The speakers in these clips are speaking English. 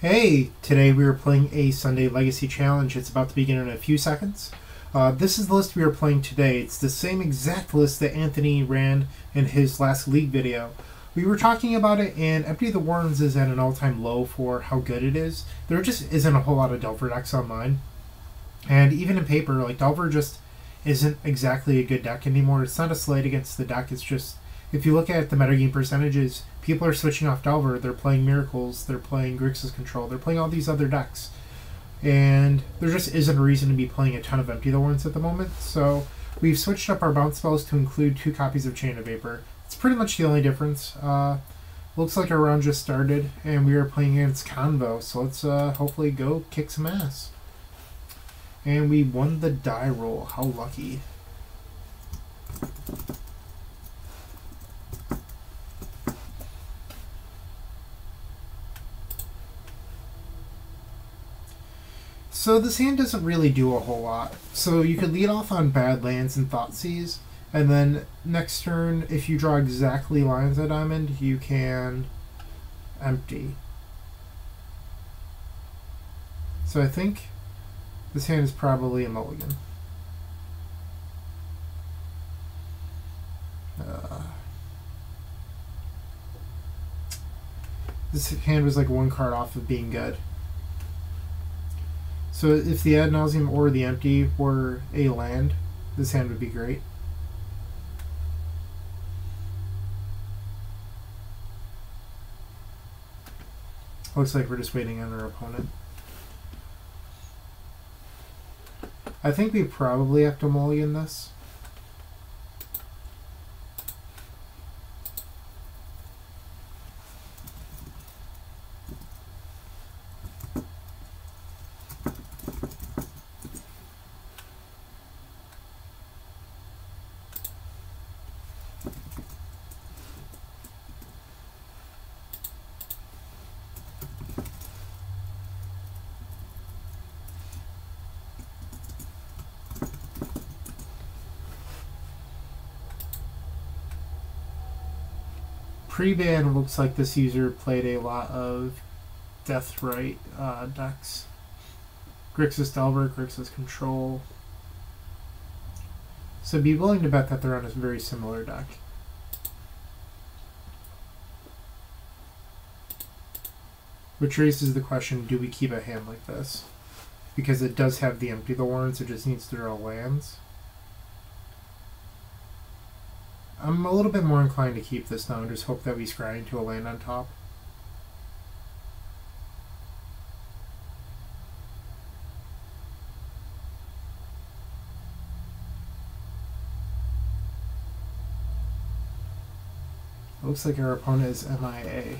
Hey, today we are playing a Sunday Legacy Challenge. It's about to begin in a few seconds. This is the list we are playing today. It's the same exact list that Anthony ran in his last league video. We were talking about it, and Empty the Warrens is at an all-time low for how good it is. There just isn't a whole lot of Delver decks online. And even in paper, like, Delver just isn't exactly a good deck anymore. It's not a slight against the deck, it's just, if you look at the metagame percentages, people are switching off Delver, they're playing Miracles, they're playing Grixis Control, they're playing all these other decks. And there just isn't a reason to be playing a ton of Empty the Warrens at the moment, so we've switched up our bounce spells to include 2 copies of Chain of Vapor. It's pretty much the only difference. Looks like our round just started, and we are playing against Convo, so let's hopefully go kick some ass. And we won the die roll. How lucky. So this hand doesn't really do a whole lot. So you could lead off on bad lands and Thoughtseize, and then next turn, if you draw exactly Lion's Eye Diamond, you can empty. So I think this hand is probably a mulligan. This hand was like 1 card off of being good. So if the Ad Nauseam or the Empty were a land, this hand would be great. Looks like we're just waiting on our opponent. I think we probably have to mulligan this. Pre-ban looks like this user played a lot of Deathrite decks. Grixis Delver, Grixis Control. So be willing to bet that they're on a very similar deck. Which raises the question, do we keep a hand like this? Because it does have the Empty the Warrens, it just needs to draw lands. I'm a little bit more inclined to keep this now and just hope that we scry into a land on top. It looks like our opponent is MIA.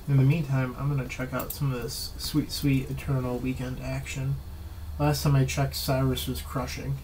In the meantime, I'm going to check out some of this sweet, sweet Eternal Weekend action. Last time I checked, Cyrus was crushing.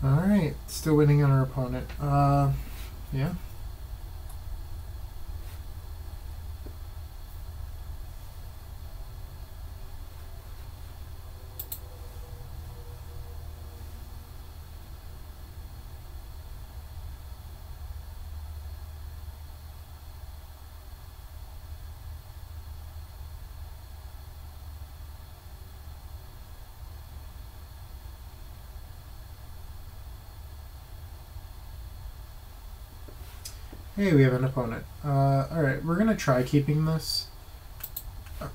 Alright, still winning on our opponent. Yeah. Hey, we have an opponent. Alright, we're gonna try keeping this.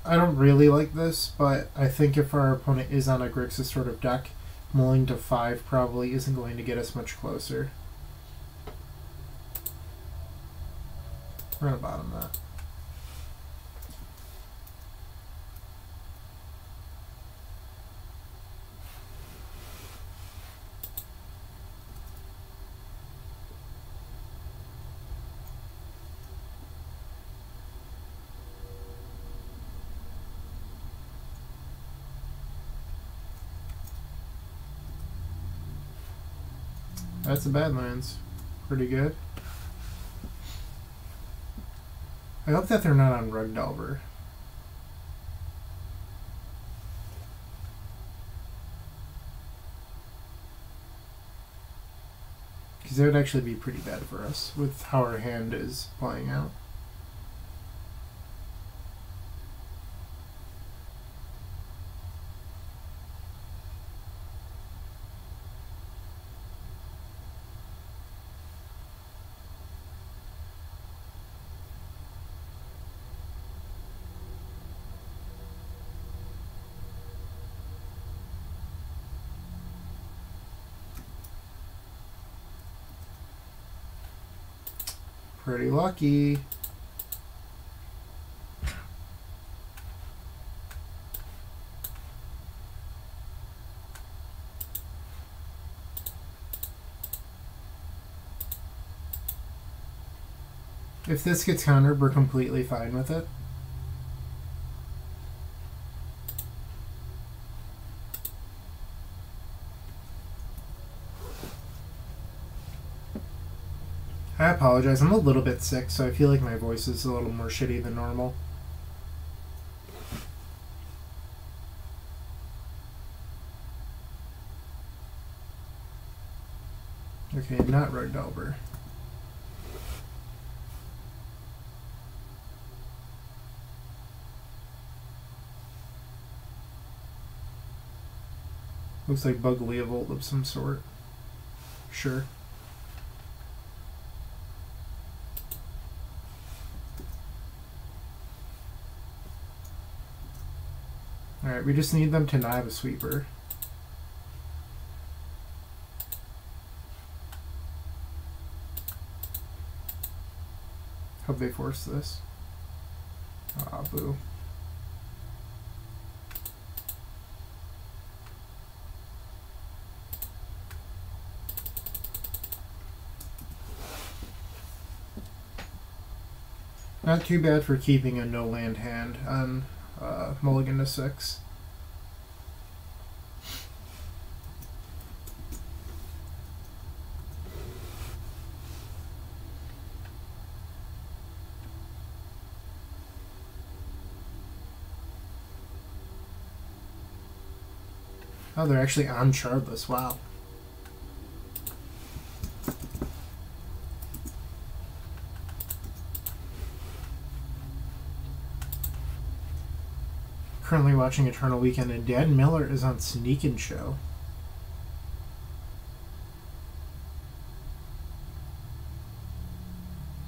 I don't really like this, but I think if our opponent is on a Grixis sort of deck, mulling to 5 probably isn't going to get us much closer. We're gonna bottom that. That's a Badlands. Pretty good. I hope that they're not on Rug Delver. Because that would actually be pretty bad for us with how our hand is playing out. Pretty lucky. If this gets countered, we're completely fine with it. I apologize, I'm a little bit sick, so I feel like my voice is a little more shitty than normal. Okay, not Rug Delver. Looks like Bug Leovold of some sort. Sure. Alright, we just need them to not have a sweeper. Hope they force this. Ah, boo. Not too bad for keeping a no land hand on mulligan to 6. Oh, they're actually on Shardless. Wow. Currently watching Eternal Weekend, and Dan Miller is on Sneak and Show.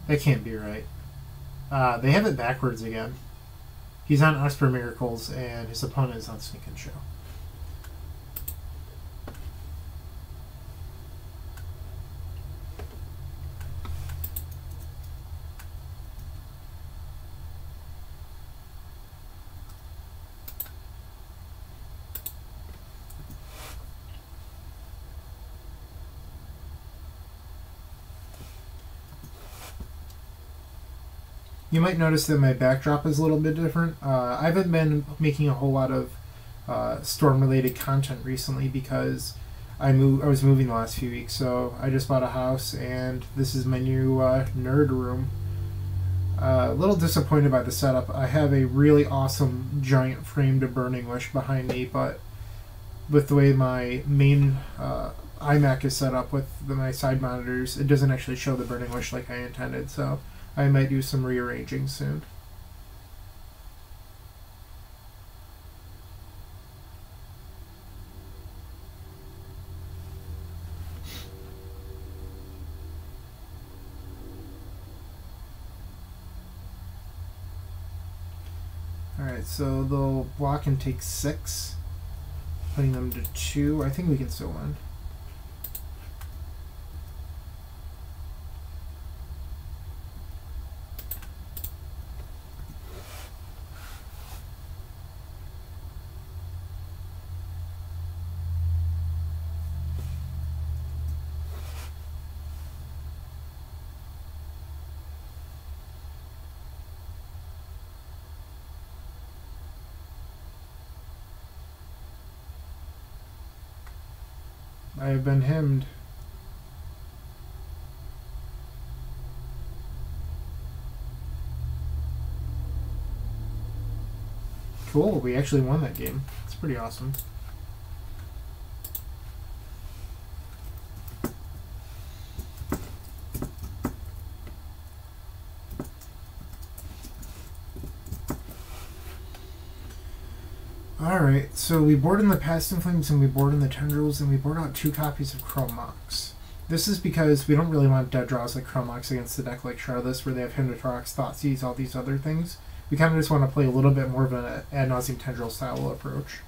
That can't be right. They have it backwards again. He's on Esper Miracles, and his opponent is on Sneak and Show. You might notice that my backdrop is a little bit different. I haven't been making a whole lot of storm-related content recently because I was moving the last few weeks, so I just bought a house, and this is my new nerd room. A little disappointed by the setup. I have a really awesome giant framed Burning Wish behind me, but with the way my main iMac is set up with my side monitors, it doesn't actually show the Burning Wish like I intended, so I might do some rearranging soon. Alright, so they'll block and take 6, putting them to 2. I think we can still win. I have been hemmed. Cool, we actually won that game. It's pretty awesome. Alright, so we board in the Past in Flames and we board in the Tendrils and we board out 2 copies of Chrome Mox. This is because we don't really want dead draws like Chrome Mox against a deck like Shardless where they have Hypnotorax, Thoughtseize, all these other things. We kind of just want to play a little bit more of an ad nauseam Tendril style approach.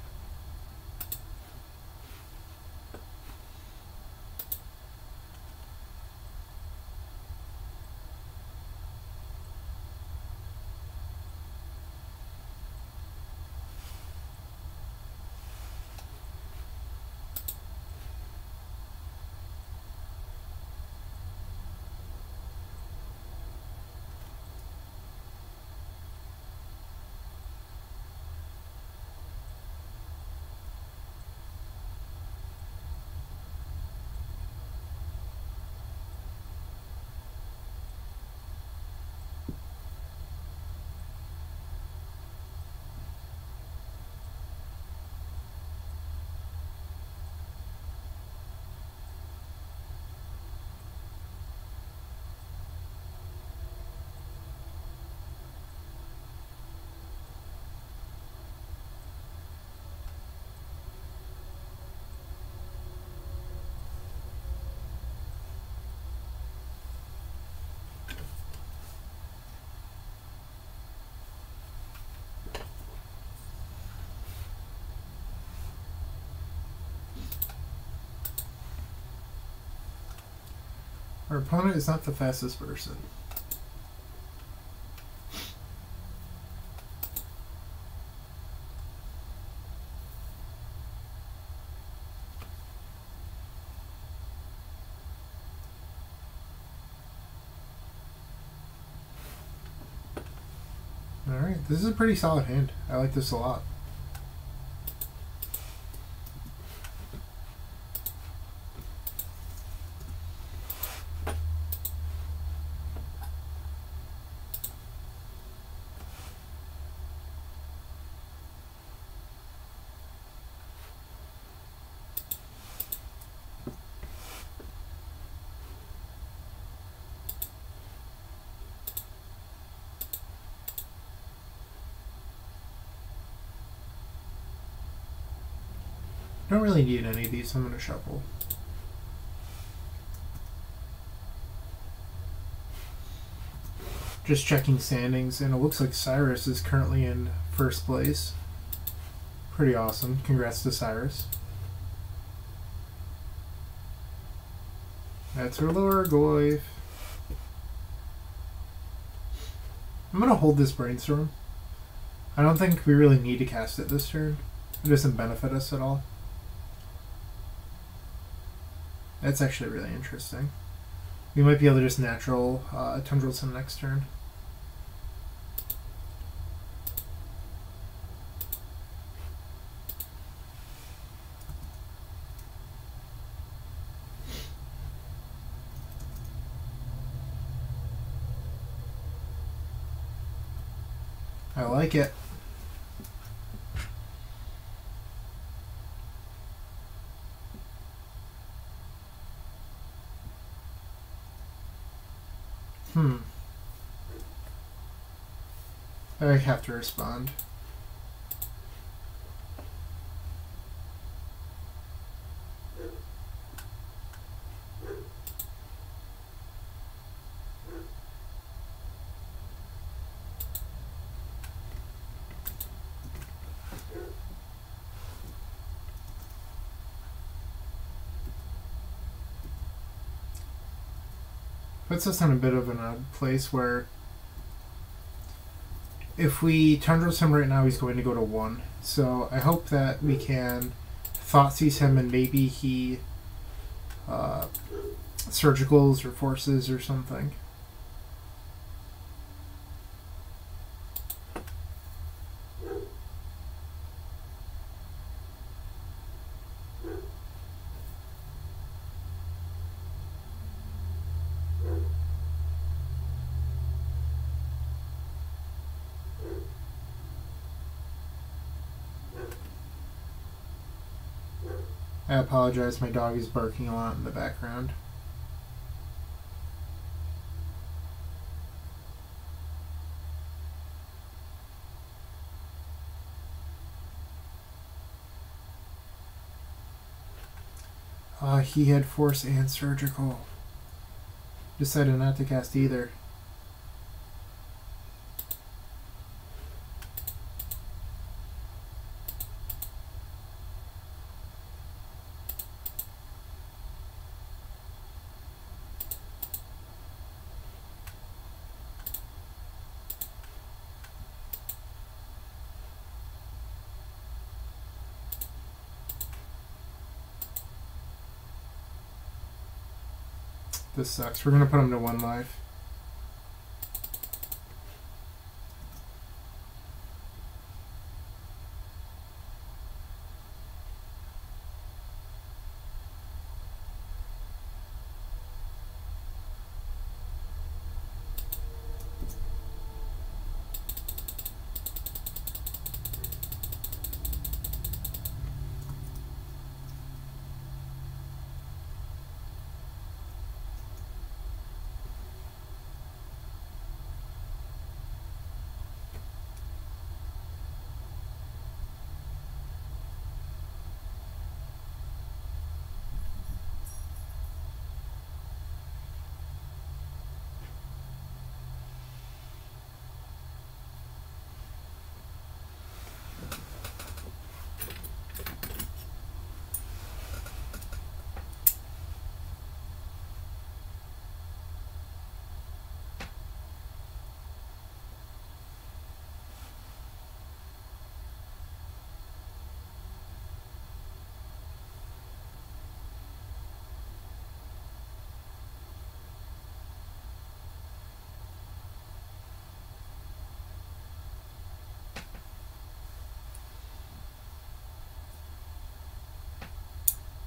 Our opponent is not the fastest person. Alright, this is a pretty solid hand. I like this a lot. Don't really need any of these, I'm going to shuffle. Just checking standings, and it looks like Cyrus is currently in first place. Pretty awesome. Congrats to Cyrus. That's her lower Goyf. I'm going to hold this Brainstorm. I don't think we really need to cast it this turn. It doesn't benefit us at all. That's actually really interesting. We might be able to just natural Tundrils in the next turn. I like it. I have to respond. Puts us in a bit of an odd place where if we Tundros him right now, he's going to go to 1. So I hope that we can Thoughtseize him and maybe he Surgicals or Forces or something. I apologize, my dog is barking a lot in the background. He had force and surgical. Decided not to cast either. This sucks. We're gonna put him to 1 life.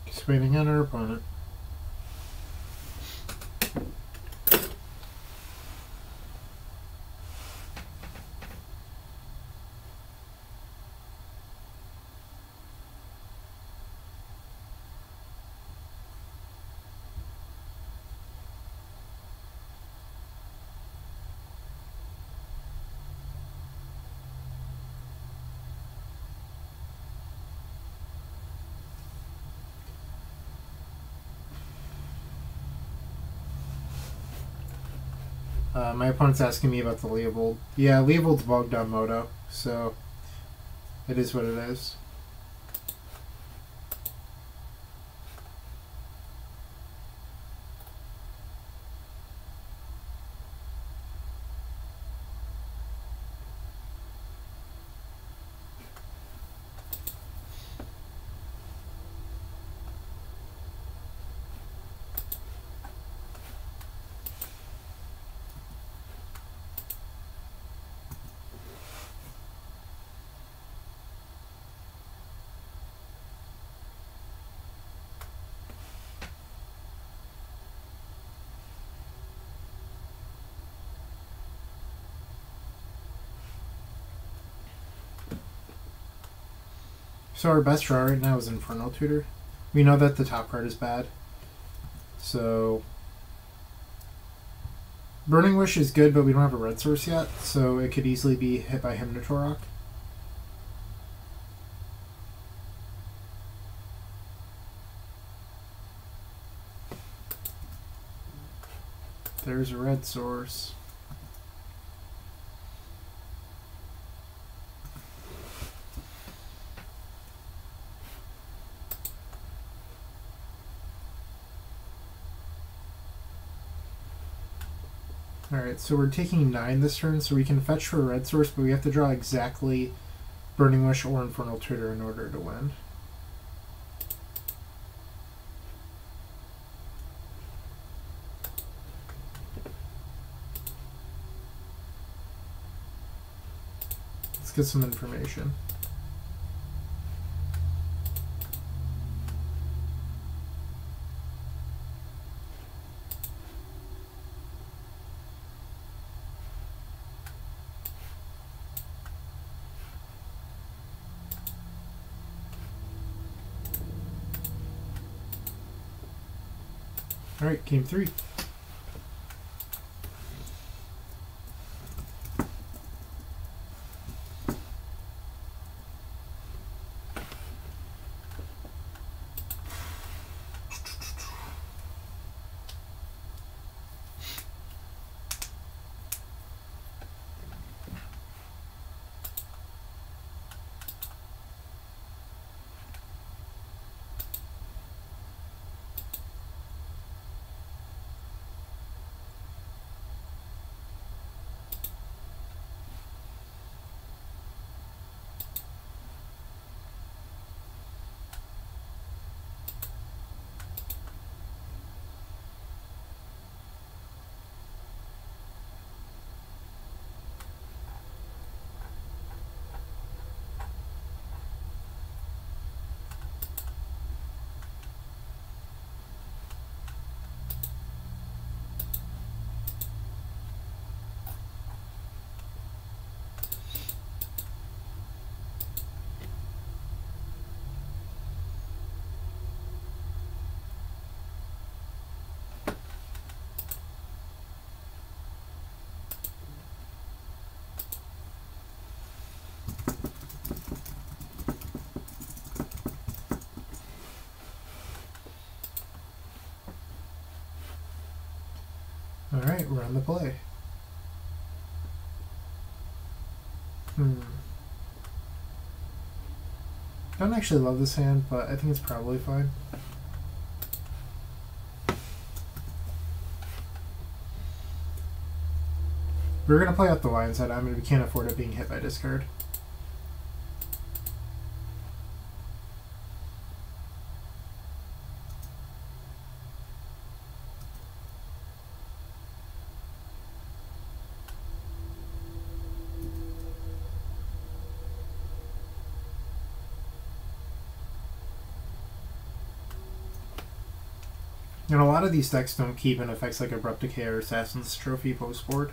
Just waiting on our opponent. My opponent's asking me about the Leovold. Yeah, Leovold's bogged on Moto, so it is what it is. So our best draw right now is Infernal Tutor. We know that the top card is bad. So Burning Wish is good, but we don't have a red source yet, so it could easily be hit by Hymnotorok. There's a red source. Alright, so we're taking 9 this turn, so we can fetch for a red source, but we have to draw exactly Burning Wish or Infernal Tutor in order to win. Let's get some information. Alright, game 3. Alright, we're on the play. Don't actually love this hand, but I think it's probably fine. We're going to play out the lion's head. I mean, we can't afford it being hit by discard. And a lot of these decks don't keep in effects like Abrupt Decay or Assassin's Trophy post-board.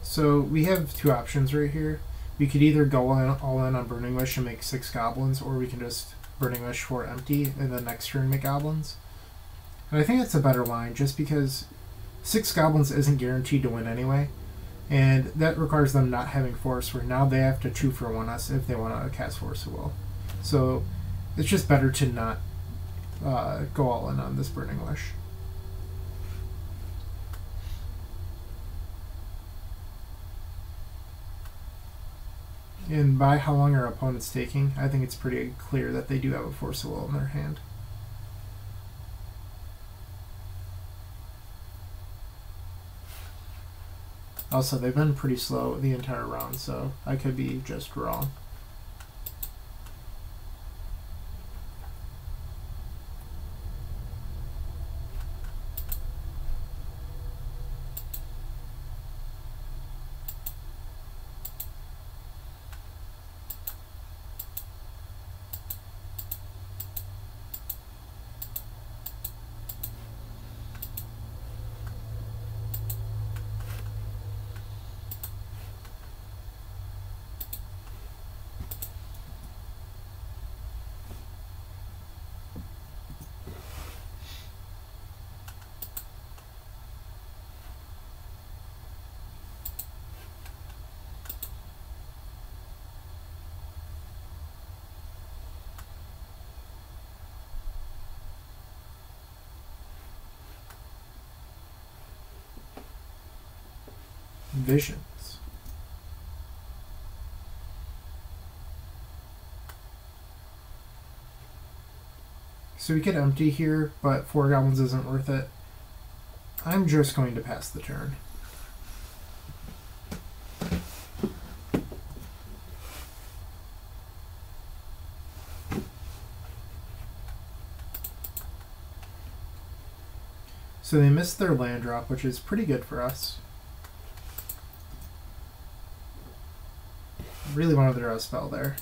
So we have two options right here. We could either go all in on Burning Wish and make 6 goblins, or we can just Burning Wish for empty and then next turn make goblins. And I think that's a better line just because 6 goblins isn't guaranteed to win anyway, and that requires them not having force, where now they have to 2-for-1 us if they want to cast Force of Will. So it's just better to not go all in on this Burning Wish. And by how long our opponent's taking, I think it's pretty clear that they do have a Force of Will in their hand. Also, they've been pretty slow the entire round, so I could be just wrong. Visions. So we could empty here, but 4 goblins isn't worth it. I'm just going to pass the turn. So they missed their land drop, which is pretty good for us. Really wanted to draw a spell there.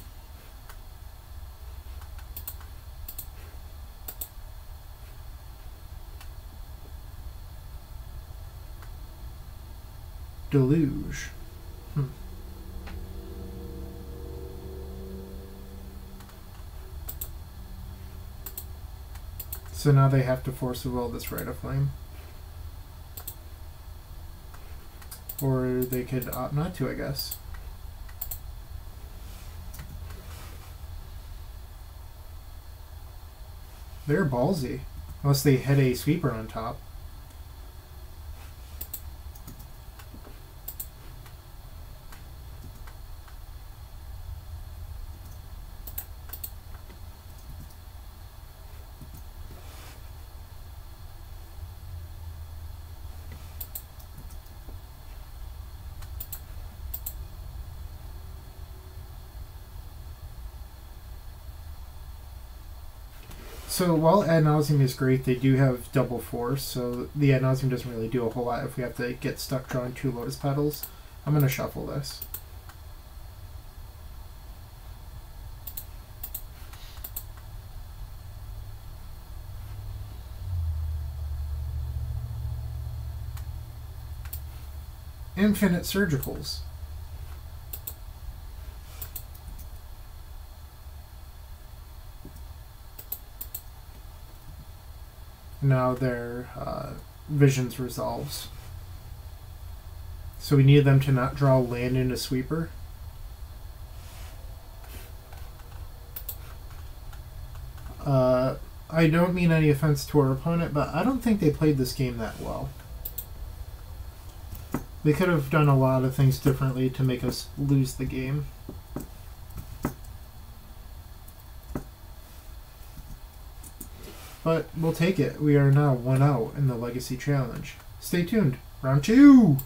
Deluge. So now they have to force a will this Rite of Flame. Or they could opt not to, I guess. They're ballsy. Unless they hit a sweeper on top. So while ad nauseam is great, they do have double force, so the ad nauseam doesn't really do a whole lot if we have to get stuck drawing 2 Lotus Petals. I'm going to shuffle this. Infinite Surgicals. Now their Visions resolves. So we need them to not draw land into sweeper. I don't mean any offense to our opponent, but I don't think they played this game that well. They could have done a lot of things differently to make us lose the game. But we'll take it. We are now 1 out in the Legacy Challenge. Stay tuned. Round 2!